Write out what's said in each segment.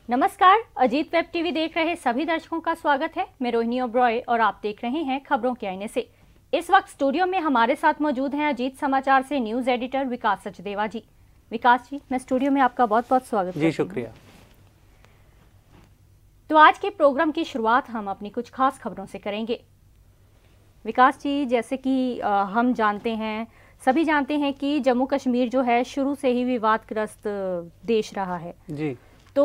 नमस्कार, Ajit web TV देख रहे सभी दर्शकों का स्वागत है। मैं रोहिणी ओब्रॉय और आप देख रहे हैं खबरों के आईने से। इस वक्त स्टूडियो में हमारे साथ मौजूद हैं अजीत समाचार से न्यूज एडिटर विकास सचदेवा जी। विकास जी, मैं स्टूडियो में आपका बहुत बहुत स्वागत जी, शुक्रिया। तो आज के प्रोग्राम की शुरुआत हम अपनी कुछ खास खबरों से करेंगे। विकास जी, जैसे कि हम जानते हैं, सभी जानते हैं कि जम्मू कश्मीर जो है शुरू से ही विवादग्रस्त देश रहा है जी। तो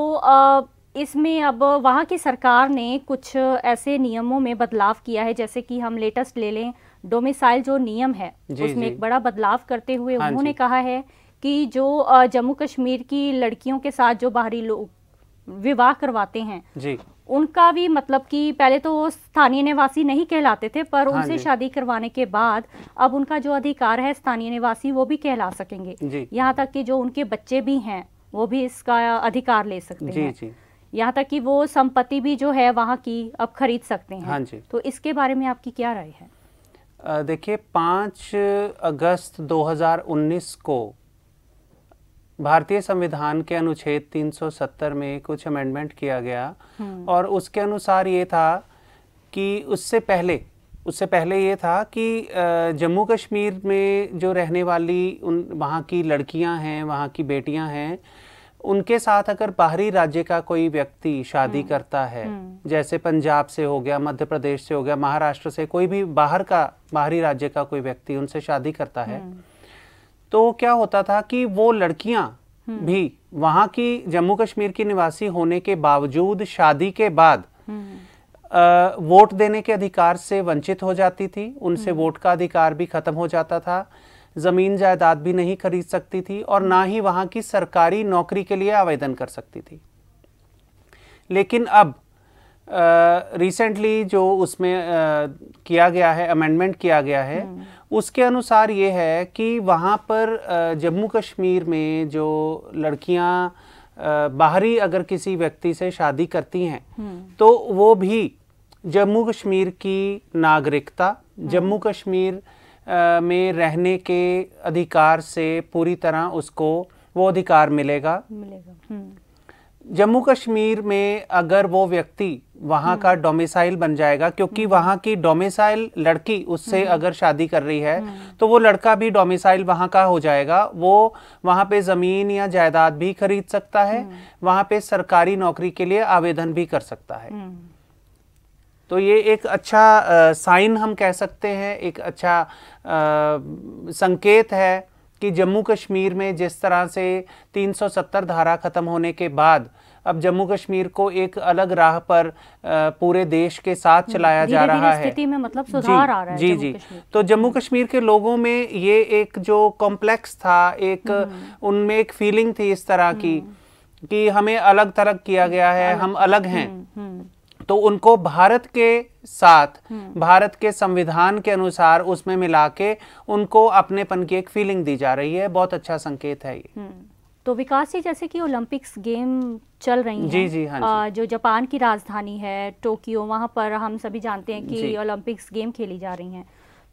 इसमें अब वहाँ की सरकार ने कुछ ऐसे नियमों में बदलाव किया है, जैसे कि हम लेटेस्ट ले लें, डोमिसाइल जो नियम है उसमें एक बड़ा बदलाव करते हुए उन्होंने कहा है कि जो जम्मू कश्मीर की लड़कियों के साथ जो बाहरी लोग विवाह करवाते हैं जी, उनका भी मतलब कि पहले तो वो स्थानीय निवासी नहीं कहलाते थे, पर उनसे शादी करवाने के बाद अब उनका जो अधिकार है स्थानीय निवासी वो भी कहला सकेंगे। यहाँ तक कि जो उनके बच्चे भी हैं वो भी इसका अधिकार ले सकते हैं। जी। यहाँ तक कि वो संपत्ति भी जो है वहाँ की अब खरीद सकते हैं। हाँ जी। तो इसके बारे में आपकी क्या राय है? देखिए, 5 अगस्त 2019 को भारतीय संविधान के अनुच्छेद 370 में कुछ अमेंडमेंट किया गया और उसके अनुसार ये था कि उससे पहले ये था कि जम्मू कश्मीर में जो रहने वाली वहाँ की लड़कियाँ हैं, वहाँ की बेटियाँ हैं, उनके साथ अगर बाहरी राज्य का कोई व्यक्ति शादी करता है, जैसे पंजाब से हो गया, मध्य प्रदेश से हो गया, महाराष्ट्र से, कोई भी बाहरी राज्य का कोई व्यक्ति उनसे शादी करता है, तो क्या होता था कि वो लड़कियां भी वहां की जम्मू कश्मीर की निवासी होने के बावजूद शादी के बाद वोट देने के अधिकार से वंचित हो जाती थी। उनसे वोट का अधिकार भी खत्म हो जाता था, जमीन जायदाद भी नहीं खरीद सकती थी और ना ही वहां की सरकारी नौकरी के लिए आवेदन कर सकती थी। लेकिन अब रिसेंटली जो उसमें किया गया है, अमेंडमेंट किया गया है, उसके अनुसार ये है कि वहाँ पर जम्मू कश्मीर में जो लड़कियाँ बाहरी अगर किसी व्यक्ति से शादी करती हैं तो वो भी जम्मू कश्मीर की नागरिकता, जम्मू कश्मीर में रहने के अधिकार से पूरी तरह उसको वो अधिकार मिलेगा। जम्मू कश्मीर में अगर वो व्यक्ति वहाँ का डोमिसाइल बन जाएगा, क्योंकि वहाँ की डोमिसाइल लड़की उससे अगर शादी कर रही है तो वो लड़का भी डोमिसाइल वहाँ का हो जाएगा। वो वहाँ पे ज़मीन या जायदाद भी खरीद सकता है, वहाँ पे सरकारी नौकरी के लिए आवेदन भी कर सकता है। तो ये एक अच्छा साइन हम कह सकते हैं, एक अच्छा संकेत है कि जम्मू कश्मीर में जिस तरह से 370 धारा खत्म होने के बाद अब जम्मू कश्मीर को एक अलग राह पर पूरे देश के साथ चलाया जा रहा है, स्थिति में मतलब सुधार आ रहा है। जी। तो जम्मू कश्मीर के लोगों में ये एक जो कॉम्प्लेक्स था, एक उनमें एक फीलिंग थी इस तरह की कि हमें अलग थलग किया गया है, हम अलग हैं, तो उनको भारत के साथ, भारत के संविधान के अनुसार उसमें मिला के उनको अपनेपन की एक फीलिंग दी जा रही है। बहुत अच्छा संकेत है ये। तो विकास जी, जैसे कि ओलंपिक्स गेम चल रही हैं, जी, हाँ जी। जो जापान की राजधानी है टोक्यो, वहाँ पर हम सभी जानते हैं कि ओलंपिक्स गेम खेली जा रही हैं।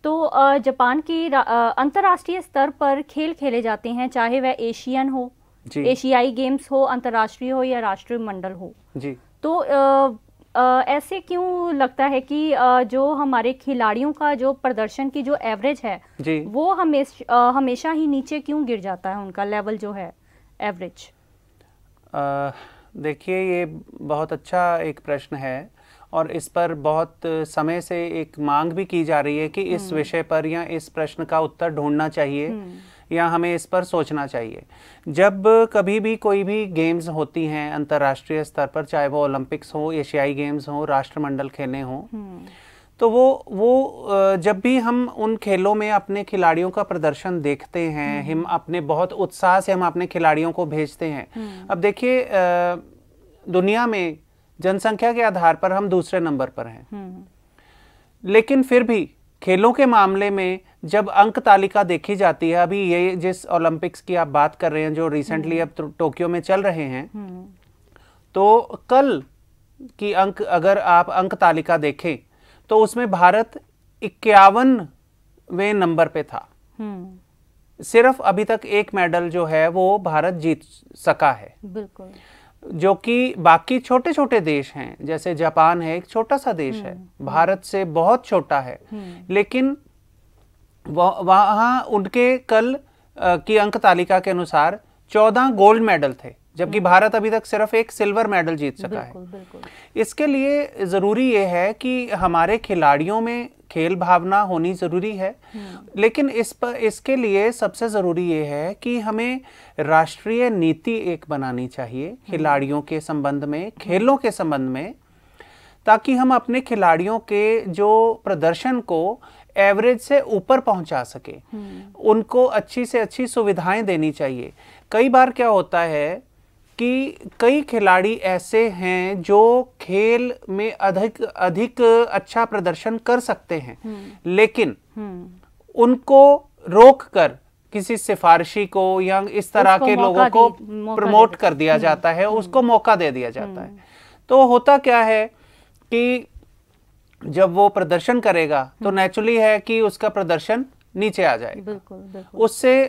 तो जापान की अंतर्राष्ट्रीय स्तर पर खेल खेले जाते हैं, चाहे वह एशियन हो, एशियाई गेम्स हो, अंतर्राष्ट्रीय हो या राष्ट्रीय मंडल हो। जी। तो ऐसे क्यों लगता है कि जो हमारे खिलाड़ियों का जो प्रदर्शन की जो एवरेज है वो हमेशा ही नीचे क्यों गिर जाता है, उनका लेवल जो है एवरेज? देखिए, ये बहुत अच्छा एक प्रश्न है और इस पर बहुत समय से एक मांग भी की जा रही है कि इस विषय पर या इस प्रश्न का उत्तर ढूंढना चाहिए या हमें इस पर सोचना चाहिए। जब कभी भी कोई भी गेम्स होती हैं अंतर्राष्ट्रीय स्तर पर, चाहे वो ओलंपिक्स हो, एशियाई गेम्स हो, राष्ट्रमंडल खेलें हों, तो वो जब भी हम उन खेलों में अपने खिलाड़ियों का प्रदर्शन देखते हैं, हम अपने बहुत उत्साह से हम अपने खिलाड़ियों को भेजते हैं। अब देखिए, दुनिया में जनसंख्या के आधार पर हम दूसरे नंबर पर हैं, लेकिन फिर भी खेलों के मामले में जब अंक तालिका देखी जाती है, अभी ये जिस ओलंपिक्स की आप बात कर रहे हैं जो रिसेंटली अब टोक्यो में चल रहे हैं, तो कल की अगर आप अंक तालिका देखें तो उसमें भारत 51वें नंबर पे था। सिर्फ अभी तक एक मेडल जो है वो भारत जीत सका है। बिल्कुल। जो कि बाकी छोटे छोटे देश हैं, जैसे जापान है, एक छोटा सा देश है, भारत से बहुत छोटा है, लेकिन वहाँ उनके कल की अंक तालिका के अनुसार 14 गोल्ड मेडल थे, जबकि भारत अभी तक सिर्फ एक सिल्वर मेडल जीत सका है। बिल्कुल। इसके लिए जरूरी ये है कि हमारे खिलाड़ियों में खेल भावना होनी जरूरी है, लेकिन इसके लिए सबसे जरूरी ये है कि हमें राष्ट्रीय नीति एक बनानी चाहिए खिलाड़ियों के संबंध में, खेलों के संबंध में, ताकि हम अपने खिलाड़ियों के जो प्रदर्शन को एवरेज से ऊपर पहुंचा सके। उनको अच्छी से अच्छी सुविधाएं देनी चाहिए। कई बार क्या होता है कि कई खिलाड़ी ऐसे हैं जो खेल में अधिक अच्छा प्रदर्शन कर सकते हैं, लेकिन उनको रोककर किसी सिफारिशी को या इस तरह के लोगों को प्रमोट कर दिया जाता है, उसको मौका दे दिया जाता है। तो होता क्या है कि जब वो प्रदर्शन करेगा तो नेचुरली है कि उसका प्रदर्शन नीचे आ जाएगा। बिल्कुल। उससे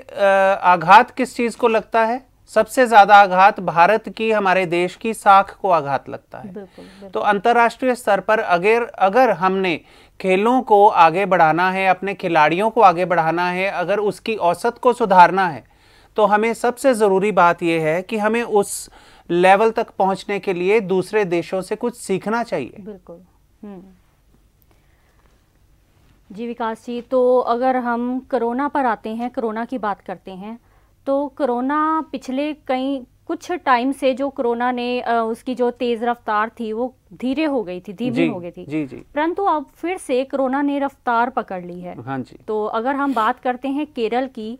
आघात किस चीज को लगता है? सबसे ज्यादा आघात भारत की, हमारे देश की साख को आघात लगता है। बिल्कुल। तो अंतर्राष्ट्रीय स्तर पर अगर हमने खेलों को आगे बढ़ाना है, अपने खिलाड़ियों को आगे बढ़ाना है, अगर उसकी औसत को सुधारना है, तो हमें सबसे जरूरी बात यह है कि हमें उस लेवल तक पहुंचने के लिए दूसरे देशों से कुछ सीखना चाहिए। बिल्कुल। जी विकास जी, तो अगर हम कोरोना पर आते हैं, कोरोना की बात करते हैं, तो कोरोना पिछले कुछ टाइम से जो कोरोना ने उसकी जो तेज रफ्तार थी वो धीरे हो गई थी, धीमी हो गई थी। जी। परंतु अब फिर से कोरोना ने रफ्तार पकड़ ली है। हाँ जी। तो अगर हम बात करते हैं केरल की,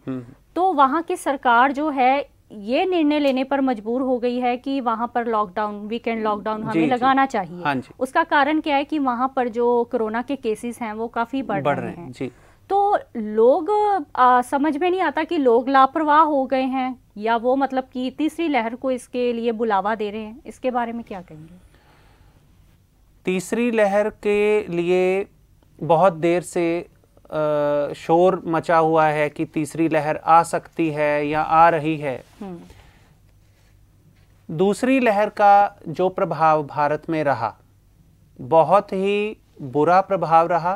तो वहाँ की सरकार जो है ये निर्णय लेने पर मजबूर हो गई है कि वहाँ पर लॉकडाउन, वीकेंड लॉकडाउन हमें लगाना चाहिए। हाँ जी। उसका कारण क्या है कि वहाँ पर जो कोरोना के केसेस हैं वो काफी बढ़ रहे हैं। जी। तो लोग समझ में नहीं आता कि लोग लापरवाह हो गए हैं या वो मतलब कि तीसरी लहर को इसके लिए बुलावा दे रहे हैं। इसके बारे में क्या कहेंगे? तीसरी लहर के लिए बहुत देर से शोर मचा हुआ है कि तीसरी लहर आ सकती है या आ रही है। दूसरी लहर का जो प्रभाव भारत में रहा, बहुत ही बुरा प्रभाव रहा।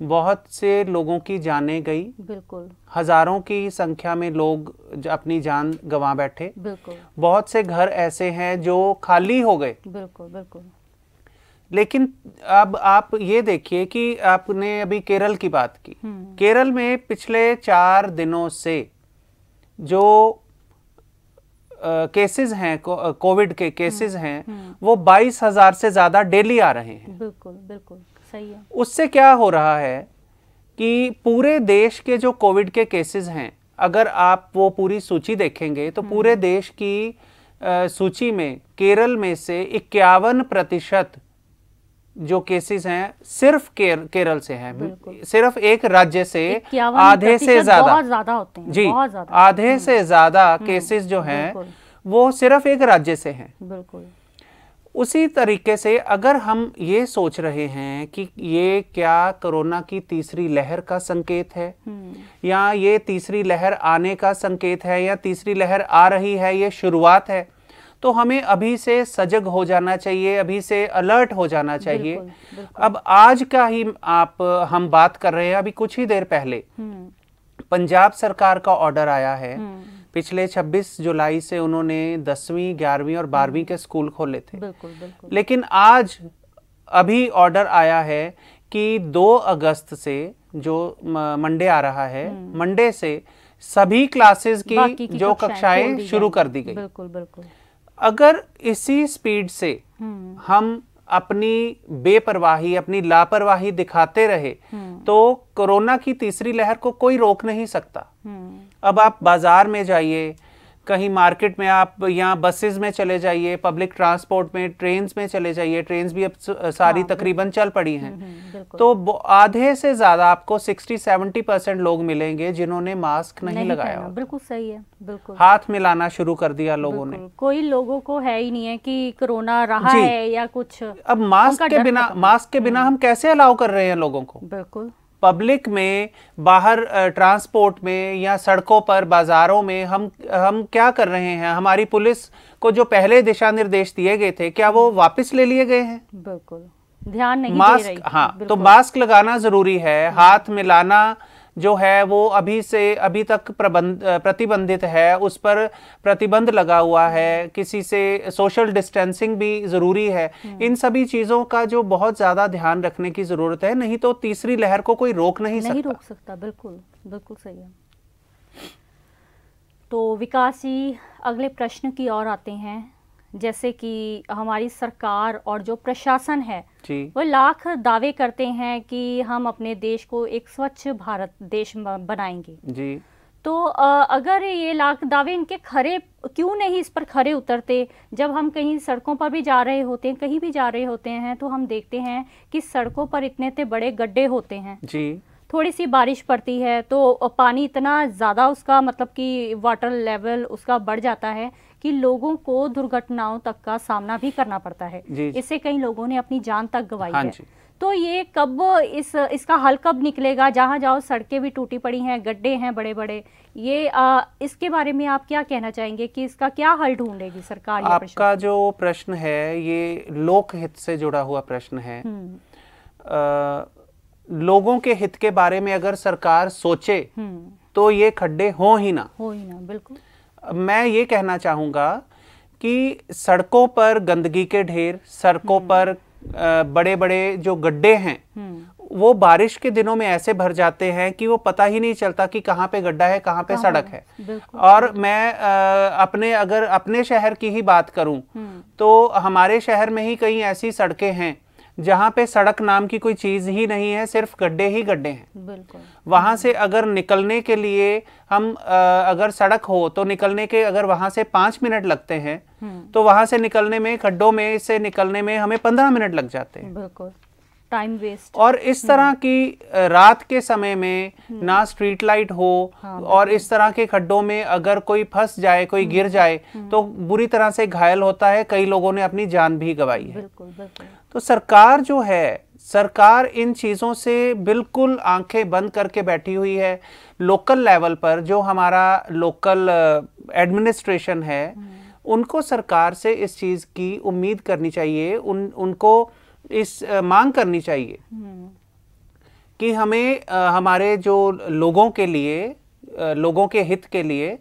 बहुत से लोगों की जानें गई। बिल्कुल। हजारों की संख्या में लोग अपनी जान गंवा बैठे। बिल्कुल। बहुत से घर ऐसे हैं जो खाली हो गए। बिल्कुल। लेकिन अब आप ये देखिए कि आपने अभी केरल की बात की। केरल में पिछले 4 दिनों से जो केसेस हैं, कोविड के केसेस हैं, वो 22,000 से ज्यादा डेली आ रहे हैं। बिल्कुल सही है। उससे क्या हो रहा है कि पूरे देश के जो कोविड के केसेस हैं, अगर आप वो पूरी सूची देखेंगे तो पूरे देश की सूची में केरल में से 51% जो केसेस हैं सिर्फ केरल से हैं। सिर्फ एक राज्य से आधे से ज्यादा होते हैं। जी, आधे से ज्यादा केसेस जो हैं वो सिर्फ एक राज्य से हैं। बिल्कुल। उसी तरीके से अगर हम ये सोच रहे हैं कि ये क्या कोरोना की तीसरी लहर का संकेत है या ये तीसरी लहर आने का संकेत है या तीसरी लहर आ रही है, ये शुरुआत है, तो हमें अभी से सजग हो जाना चाहिए, अभी से अलर्ट हो जाना चाहिए। बिल्कुल। अब आज का ही हम बात कर रहे हैं, अभी कुछ ही देर पहले पंजाब सरकार का ऑर्डर आया है। पिछले 26 जुलाई से उन्होंने 10वीं, 11वीं और 12वीं के स्कूल खोले थे। बिल्कुल। लेकिन आज अभी ऑर्डर आया है कि 2 अगस्त से, जो मंडे आ रहा है, मंडे से सभी क्लासेस की जो कक्षाएं शुरू कर दी गई। बिल्कुल। अगर इसी स्पीड से हम अपनी बेपरवाही, अपनी लापरवाही दिखाते रहे तो कोरोना की तीसरी लहर को कोई रोक नहीं सकता। अब आप बाजार में जाइए, कहीं मार्केट में, आप यहाँ बसेस में चले जाइए, पब्लिक ट्रांसपोर्ट में, ट्रेन्स में चले जाइए। ट्रेन्स भी अब सारी तकरीबन चल पड़ी हैं। तो आधे से ज्यादा आपको 60-70% लोग मिलेंगे जिन्होंने मास्क नहीं लगाया। बिल्कुल सही है। बिल्कुल। हाथ मिलाना शुरू कर दिया लोगों ने। कोई लोगों को है ही नहीं है कि कोरोना रहा है या कुछ। अब मास्क के बिना हम कैसे अलाउ कर रहे हैं लोगों को? बिल्कुल। पब्लिक में, बाहर ट्रांसपोर्ट में या सड़कों पर, बाजारों में हम क्या कर रहे हैं? हमारी पुलिस को जो पहले दिशा निर्देश दिए गए थे, क्या वो वापस ले लिए गए हैं? बिल्कुल ध्यान नहीं मास्क, दे रही। हाँ, तो मास्क लगाना जरूरी है। हाथ मिलाना जो है वो अभी तक प्रतिबंधित है, उस पर प्रतिबंध लगा हुआ है। किसी से सोशल डिस्टेंसिंग भी जरूरी है। इन सभी चीजों का जो बहुत ज्यादा ध्यान रखने की जरूरत है, नहीं तो तीसरी लहर को कोई रोक नहीं सकता। बिल्कुल बिल्कुल सही है। तो विकास जी, अगले प्रश्न की ओर आते हैं। जैसे कि हमारी सरकार और जो प्रशासन है वो लाख दावे करते हैं कि हम अपने देश को एक स्वच्छ भारत देश बनाएंगे जी। तो अगर ये लाख दावे इनके खरे क्यों नहीं इस पर खरे उतरते? जब हम कहीं सड़कों पर भी जा रहे होते हैं, कहीं भी जा रहे होते हैं, तो हम देखते हैं कि सड़कों पर इतने बड़े गड्ढे होते हैं जी। थोड़ी सी बारिश पड़ती है तो पानी इतना ज़्यादा उसका मतलब कि वाटर लेवल उसका बढ़ जाता है कि लोगों को दुर्घटनाओं तक का सामना भी करना पड़ता है। इससे कई लोगों ने अपनी जान तक गंवाई है। तो ये कब इसका हल कब निकलेगा? जहाँ जाओ सड़कें भी टूटी पड़ी हैं, गड्ढे हैं बड़े बड़े। ये इसके बारे में आप क्या कहना चाहेंगे कि इसका क्या हल ढूंढेगी सरकार? आपका जो प्रश्न है ये लोक हित से जुड़ा हुआ प्रश्न है। लोगों के हित के बारे में अगर सरकार सोचे तो ये खड्डे हो ही ना। बिल्कुल। मैं ये कहना चाहूंगा कि सड़कों पर गंदगी के ढेर, सड़कों पर बड़े बड़े जो गड्ढे हैं वो बारिश के दिनों में ऐसे भर जाते हैं कि वो पता ही नहीं चलता कि कहाँ पे गड्ढा है, कहाँ पे सड़क है। और मैं अगर अपने शहर की ही बात करूं तो हमारे शहर में ही कई ऐसी सड़कें हैं जहाँ पे सड़क नाम की कोई चीज ही नहीं है, सिर्फ गड्ढे ही गड्ढे हैं। बिल्कुल। वहां से अगर निकलने के लिए हम अगर सड़क हो तो निकलने के अगर वहां से 5 मिनट लगते हैं तो वहां से निकलने में, खड्डों में से निकलने में हमें 15 मिनट लग जाते हैं। बिल्कुल, टाइम वेस्ट। और इस तरह की रात के समय में ना स्ट्रीट लाइट हो और इस तरह के खड्डों में अगर कोई फंस जाए, कोई गिर जाए तो बुरी तरह से घायल होता है। कई लोगों ने अपनी जान भी गंवाई है। बिल्कुल। तो सरकार जो है, सरकार इन चीजों से बिल्कुल आंखें बंद करके बैठी हुई है। लोकल लेवल पर जो हमारा लोकल एडमिनिस्ट्रेशन है, उनको सरकार से इस चीज की उम्मीद करनी चाहिए, उनको इस मांग करनी चाहिए कि हमें हमारे जो लोगों के लिए, लोगों के हित के लिए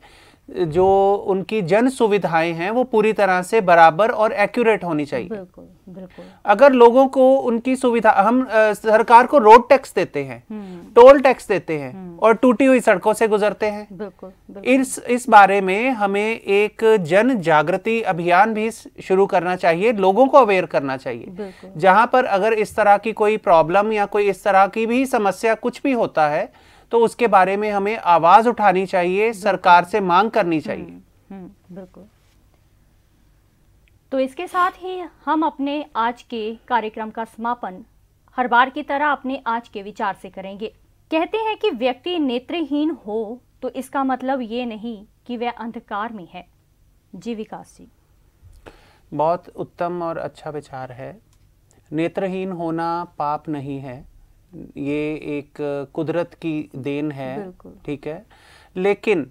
जो उनकी जन सुविधाएं हैं वो पूरी तरह से बराबर और एक्यूरेट होनी चाहिए। बिल्कुल। अगर लोगों को उनकी सुविधा, हम सरकार को रोड टैक्स देते हैं, टोल टैक्स देते हैं और टूटी हुई सड़कों से गुजरते हैं। बिल्कुल। इस बारे में हमें एक जन जागृति अभियान भी शुरू करना चाहिए, लोगों को अवेयर करना चाहिए। जहां पर अगर इस तरह की कोई प्रॉब्लम या कोई इस तरह की भी समस्या कुछ भी होता है तो उसके बारे में हमें आवाज उठानी चाहिए, सरकार से मांग करनी चाहिए। बिल्कुल। तो इसके साथ ही हम अपने आज के कार्यक्रम का समापन हर बार की तरह अपने आज के विचार से करेंगे। कहते हैं कि व्यक्ति नेत्रहीन हो तो इसका मतलब ये नहीं कि वह अंधकार में है। जी विकास जी। बहुत उत्तम और अच्छा विचार है। नेत्रहीन होना पाप नहीं है, ये एक कुदरत की देन है, ठीक है। लेकिन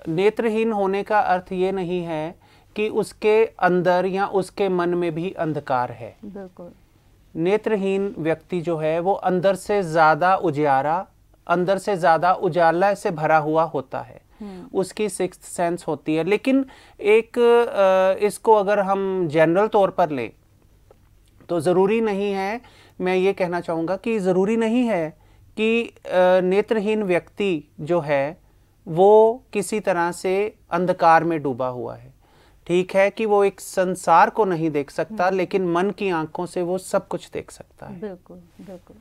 नेत्रहीन होने का अर्थ ये नहीं है कि उसके अंदर या उसके मन में भी अंधकार है। बिल्कुल। नेत्रहीन व्यक्ति जो है वो अंदर से ज्यादा उजियारा, अंदर से ज्यादा उजाला से भरा हुआ होता है, उसकी सिक्स्थ सेंस होती है। लेकिन एक इसको अगर हम जनरल तौर पर लें तो जरूरी नहीं है, मैं ये कहना चाहूँगा कि ज़रूरी नहीं है कि नेत्रहीन व्यक्ति जो है वो किसी तरह से अंधकार में डूबा हुआ है। ठीक है कि वो एक संसार को नहीं देख सकता, लेकिन मन की आंखों से वो सब कुछ देख सकता है। बिल्कुल।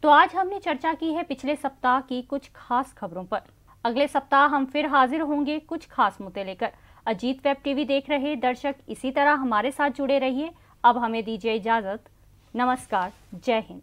तो आज हमने चर्चा की है पिछले सप्ताह की कुछ खास खबरों पर। अगले सप्ताह हम फिर हाजिर होंगे कुछ खास मुद्दे लेकर। अजीत वेब टीवी देख रहे दर्शक इसी तरह हमारे साथ जुड़े रहिए। अब हमें दीजिए इजाजत। नमस्कार, जय हिंद।